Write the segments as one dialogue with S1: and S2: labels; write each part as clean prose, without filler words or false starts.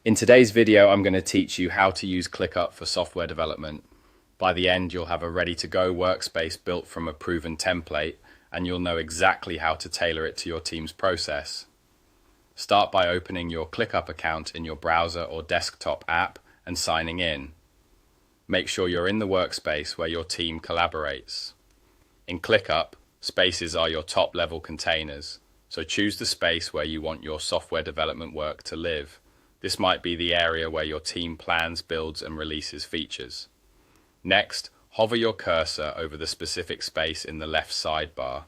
S1: In today's video, I'm going to teach you how to use ClickUp for software development. By the end, you'll have a ready-to-go workspace built from a proven template, and you'll know exactly how to tailor it to your team's process. Start by opening your ClickUp account in your browser or desktop app and signing in. Make sure you're in the workspace where your team collaborates. In ClickUp, spaces are your top-level containers, so choose the space where you want your software development work to live. This might be the area where your team plans, builds, and releases features. Next, hover your cursor over the specific space in the left sidebar.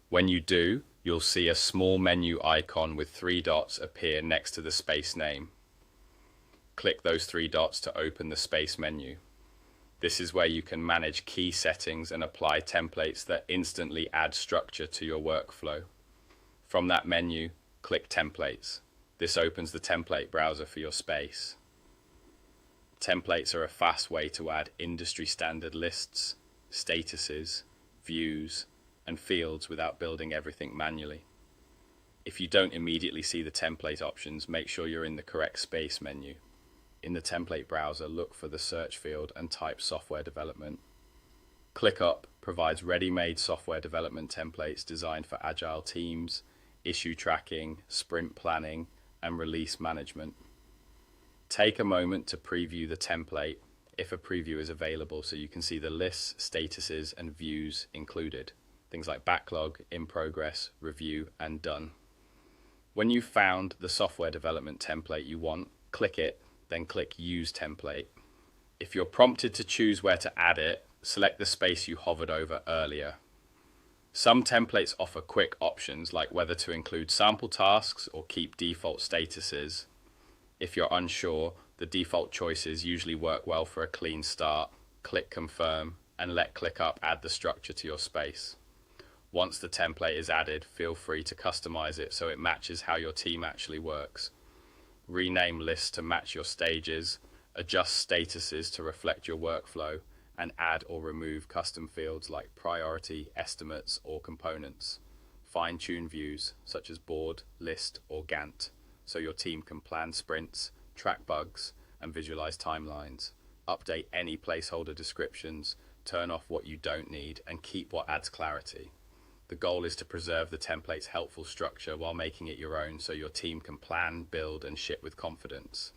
S1: When you do, you'll see a small menu icon with 3 dots appear next to the space name. Click those 3 dots to open the space menu. This is where you can manage key settings and apply templates that instantly add structure to your workflow. From that menu, click Templates. This opens the template browser for your space. Templates are a fast way to add industry standard lists, statuses, views, and fields without building everything manually. If you don't immediately see the template options, make sure you're in the correct space menu. In the template browser, look for the search field and type software development. ClickUp provides ready-made software development templates designed for agile teams, issue tracking, sprint planning, and release management. Take a moment to preview the template if a preview is available so you can see the lists, statuses, and views included. Things like backlog, in progress, review, and done. When you've found the software development template you want, click it, then click Use Template. If you're prompted to choose where to add it, select the space you hovered over earlier. Some templates offer quick options like whether to include sample tasks or keep default statuses. If you're unsure, the default choices usually work well for a clean start. Click Confirm and let ClickUp add the structure to your space. Once the template is added, feel free to customize it so it matches how your team actually works. Rename lists to match your stages, adjust statuses to reflect your workflow, and add or remove custom fields like priority, estimates, or components. Fine-tune views such as board, list, or Gantt so your team can plan sprints, track bugs, and visualize timelines. Update any placeholder descriptions, turn off what you don't need, and keep what adds clarity. The goal is to preserve the template's helpful structure while making it your own so your team can plan, build, and ship with confidence.